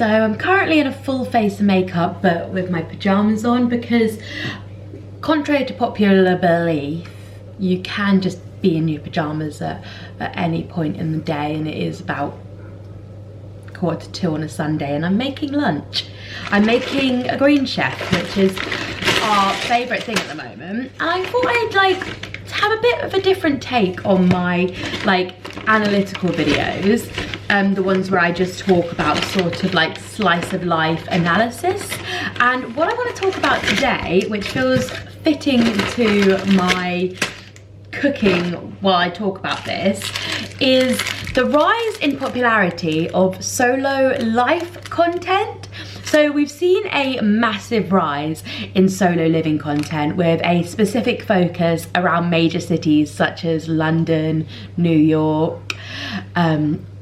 So I'm currently in a full face of makeup but with my pajamas on because contrary to popular belief, you can just be in your pajamas at any point in the day, and it is about 1:45 on a Sunday and I'm making lunch. I'm making a green chef, which is our favourite thing at the moment. And I thought I'd like have a bit of a different take on my like analytical videos. The ones where I just talk about sort of like slice of life analysis. And what I want to talk about today, which feels fitting to my cooking while I talk about this, is the rise in popularity of solo life content. So we've seen a massive rise in solo living content with a specific focus around major cities such as London, New York,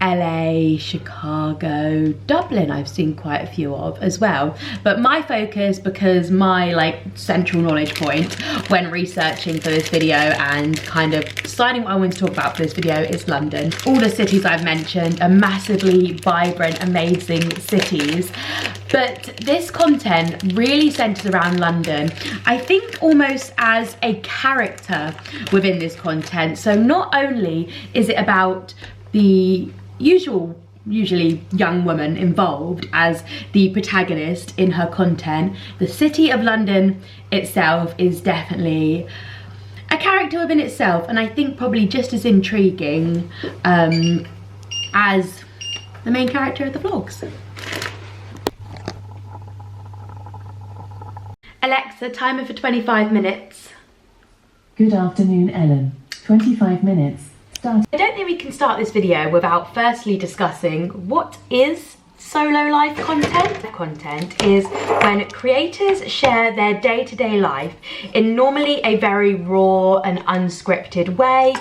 LA, Chicago, Dublin I've seen quite a few of as well. But my focus, because my like central knowledge point when researching for this video and kind of deciding what I want to talk about for this video is London. All the cities I've mentioned are massively vibrant, amazing cities. But this content really centers around London, I think almost as a character within this content. So not only is it about the usually young woman involved as the protagonist in her content, the city of London itself is definitely a character within itself, and I think probably just as intriguing as the main character of the vlogs. Alexa, timer for 25 minutes. Good afternoon, Ellen. 25 minutes. Start. I don't think we can start this video without firstly discussing what is solo life content. Content is when creators share their day-to-day life in normally a very raw and unscripted way.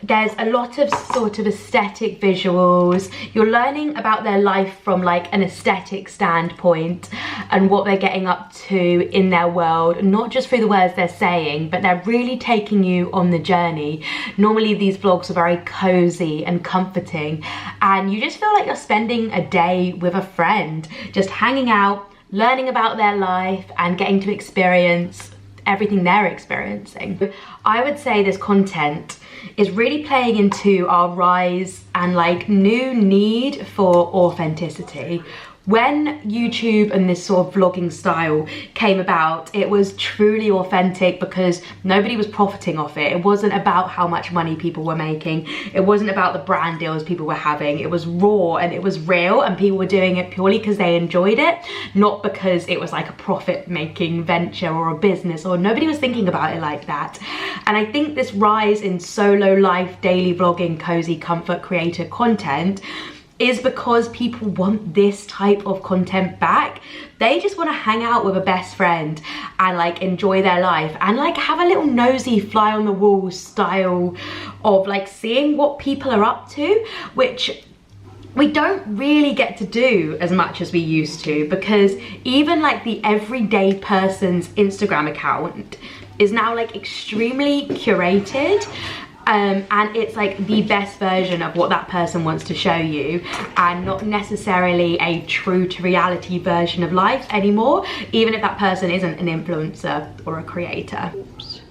There's a lot of sort of aesthetic visuals. You're learning about their life from like an aesthetic standpoint and what they're getting up to in their world, not just through the words they're saying, but they're really taking you on the journey. Normally these vlogs are very cozy and comforting, and you just feel like you're spending a day with a friend, just hanging out, learning about their life and getting to experience everything they're experiencing. I would say this content is really playing into our rise and like new need for authenticity. When YouTube and this sort of vlogging style came about, it was truly authentic because nobody was profiting off it. It wasn't about how much money people were making. It wasn't about the brand deals people were having. It was raw and it was real, and people were doing it purely because they enjoyed it, not because it was like a profit-making venture or a business, or nobody was thinking about it like that. And I think this rise in solo life, daily vlogging, cozy comfort creator content is because people want this type of content back. They just want to hang out with a best friend and like enjoy their life and like have a little nosy fly on the wall style of like seeing what people are up to, which we don't really get to do as much as we used to, because even like the everyday person's Instagram account is now like extremely curated. And it's like the best version of what that person wants to show you, and not necessarily a true to reality version of life anymore, even if that person isn't an influencer or a creator. Oops.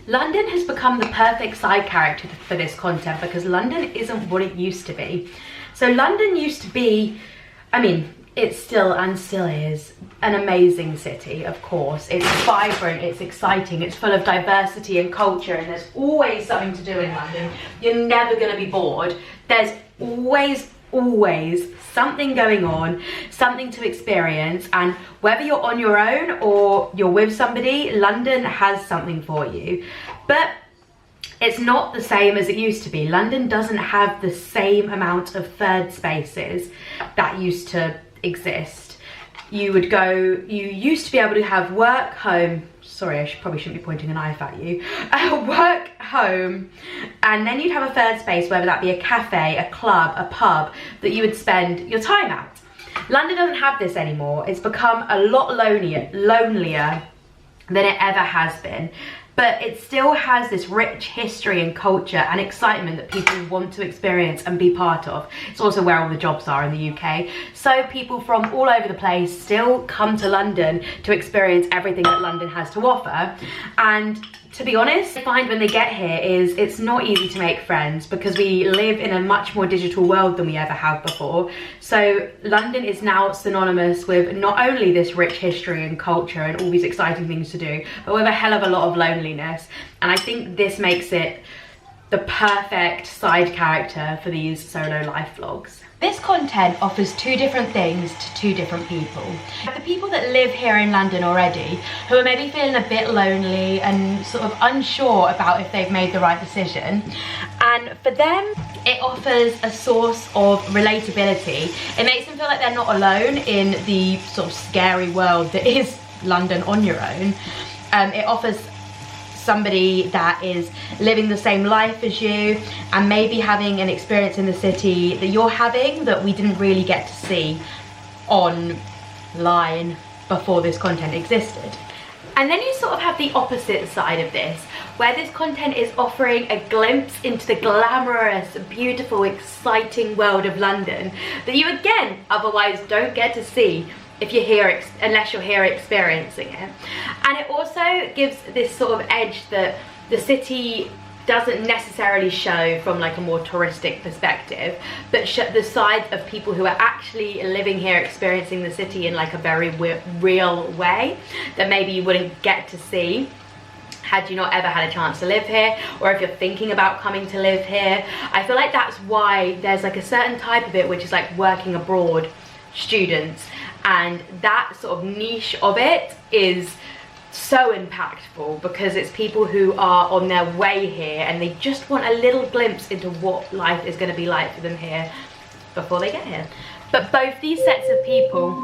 London has become the perfect side character for this content because London isn't what it used to be. So London used to be, I mean, it's still and still is an amazing city, of course. It's vibrant, it's exciting, it's full of diversity and culture, and there's always something to do in London. You're never gonna be bored. There's always something going on, something to experience, and whether you're on your own or you're with somebody, London has something for you. But it's not the same as it used to be. London doesn't have the same amount of third spaces that used to exist. You used to be able to have work, home, sorry, probably shouldn't be pointing a knife at you, work, home, and then you'd have a third space, whether that be a cafe, a club, a pub, that you would spend your time at. London doesn't have this anymore. It's become a lot lonelier than it ever has been. but it still has this rich history and culture and excitement that people want to experience and be part of. It's also where all the jobs are in the UK. So people from all over the place still come to London to experience everything that London has to offer. And to be honest, I find when they get here is it's not easy to make friends because we live in a much more digital world than we ever have before. So London is now synonymous with not only this rich history and culture and all these exciting things to do, but with a hell of a lot of loneliness. And I think this makes it the perfect side character for these solo life vlogs. This content offers two different things to two different people. The people that live here in London already, who are maybe feeling a bit lonely and sort of unsure about if they've made the right decision. And for them, it offers a source of relatability. It makes them feel like they're not alone in the sort of scary world that is London on your own. It offers somebody that is living the same life as you and maybe having an experience in the city that you're having that we didn't really get to see online before this content existed. And then you sort of have the opposite side of this, where this content is offering a glimpse into the glamorous, beautiful, exciting world of London that you again otherwise don't get to see if you're here, unless you're here experiencing it. And it also gives this sort of edge that the city doesn't necessarily show from like a more touristic perspective, but the side of people who are actually living here, experiencing the city in like a very real way that maybe you wouldn't get to see had you not ever had a chance to live here, or if you're thinking about coming to live here. I feel like that's why there's like a certain type of it which is like working abroad students, and that sort of niche of it is so impactful because it's people who are on their way here and they just want a little glimpse into what life is going to be like for them here before they get here. But both these sets of people,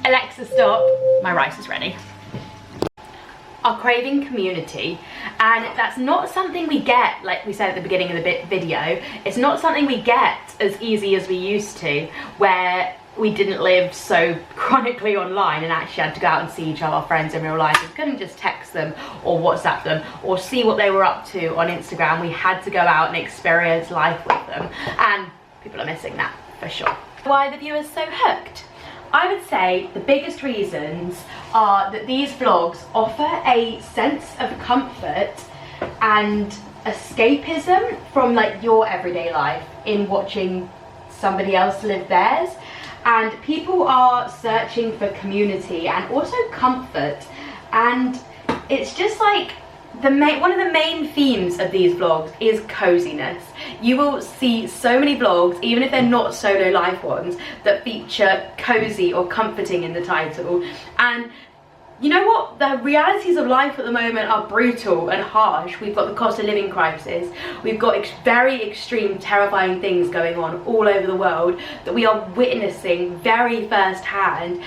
Alexa stop, my rice is ready, are craving community. And that's not something we get, like we said at the beginning of the video, it's not something we get as easy as we used to, where we didn't live so chronically online and actually had to go out and see each of our friends in real life. We couldn't just text them or WhatsApp them or see what they were up to on Instagram. We had to go out and experience life with them, and people are missing that for sure. Why are the viewers so hooked? I would say the biggest reasons are that these vlogs offer a sense of comfort and escapism from like your everyday life in watching somebody else live theirs. And people are searching for community and also comfort, and it's just like one of the main themes of these vlogs is coziness. You will see so many vlogs, even if they're not solo life ones, that feature cozy or comforting in the title. And you know what? The realities of life at the moment are brutal and harsh. We've got the cost of living crisis. We've got very extreme, terrifying things going on all over the world that we are witnessing very first hand.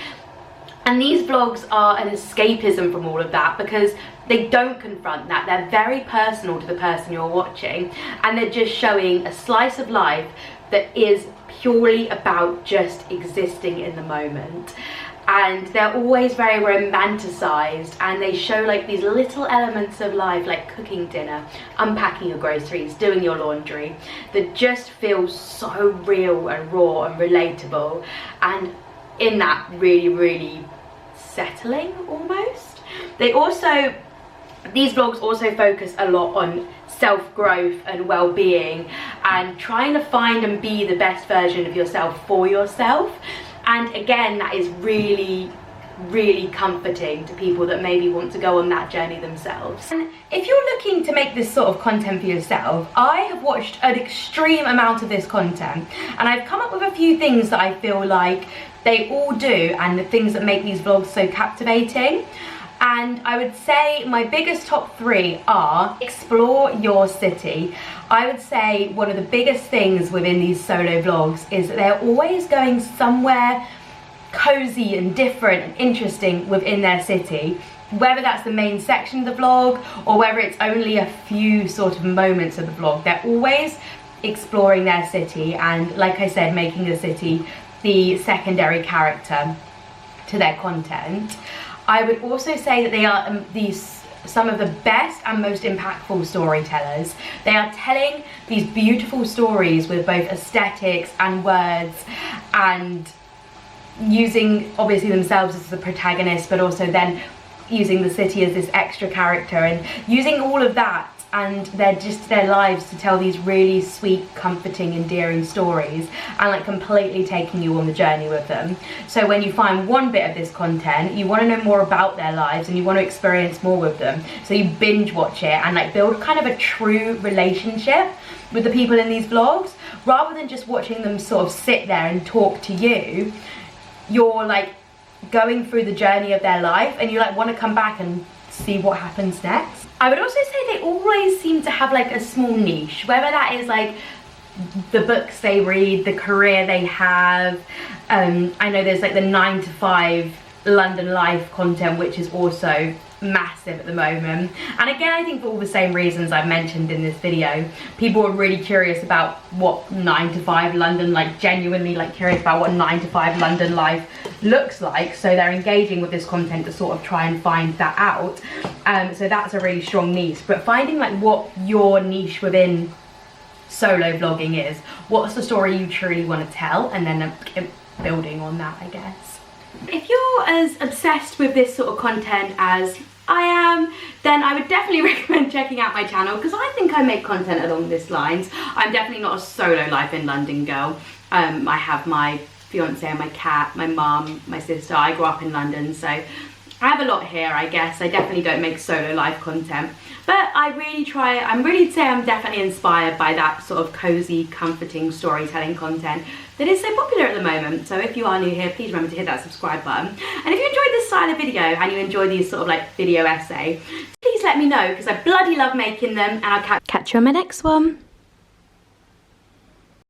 And these vlogs are an escapism from all of that because they don't confront that. They're very personal to the person you're watching, and they're just showing a slice of life that is purely about just existing in the moment. And they're always very romanticized, and they show like these little elements of life, like cooking dinner, unpacking your groceries, doing your laundry, that just feel so real and raw and relatable, and in that really settling almost. These vlogs also focus a lot on self-growth and well-being and trying to find and be the best version of yourself for yourself. And again, that is really comforting to people that maybe want to go on that journey themselves. And if you're looking to make this sort of content for yourself, I have watched an extreme amount of this content, and I've come up with a few things that I feel like they all do and the things that make these vlogs so captivating. And I would say my biggest top 3 are: explore your city. I would say one of the biggest things within these solo vlogs is that they're always going somewhere cozy and different and interesting within their city, whether that's the main section of the vlog or whether it's only a few sort of moments of the vlog. They're always exploring their city and, like I said, making the city the secondary character to their content. I would also say that they are these some of the best and most impactful storytellers. They are telling these beautiful stories with both aesthetics and words, and using obviously themselves as the protagonist, but also then using the city as this extra character, and using all of that and their lives to tell these really sweet, comforting, endearing stories, and like completely taking you on the journey with them. So when you find one bit of this content, you want to know more about their lives and you want to experience more with them, so you binge watch it and like build kind of a true relationship with the people in these vlogs, rather than just watching them sort of sit there and talk to you. You're like going through the journey of their life, and you like want to come back and see what happens next. I would also say they always seem to have like a small niche, whether that is like the books they read, the career they have. I know there's like the 9 to 5 London life content, which is also massive at the moment. And again, I think for all the same reasons I've mentioned in this video, people are really curious about what 9 to 5 London, like genuinely like curious about what 9 to 5 London life looks like, so they're engaging with this content to sort of try and find that out. So that's a really strong niche, but finding like what your niche within solo vlogging is, what's the story you truly want to tell, and then building on that, I guess. If you're as obsessed with this sort of content as I am, then I would definitely recommend checking out my channel, because I think I make content along these lines. I'm definitely not a solo life in London girl. I have my fiance and my cat, my mum, my sister. I grew up in London, so I have a lot here, I guess. I definitely don't make solo life content, but I really try. I'm definitely inspired by that sort of cozy, comforting storytelling content that is so popular at the moment. So if you are new here, please remember to hit that subscribe button. And if you enjoyed this style of video and you enjoy these sort of like video essay, please let me know, because I bloody love making them, and I'll catch you on my next one.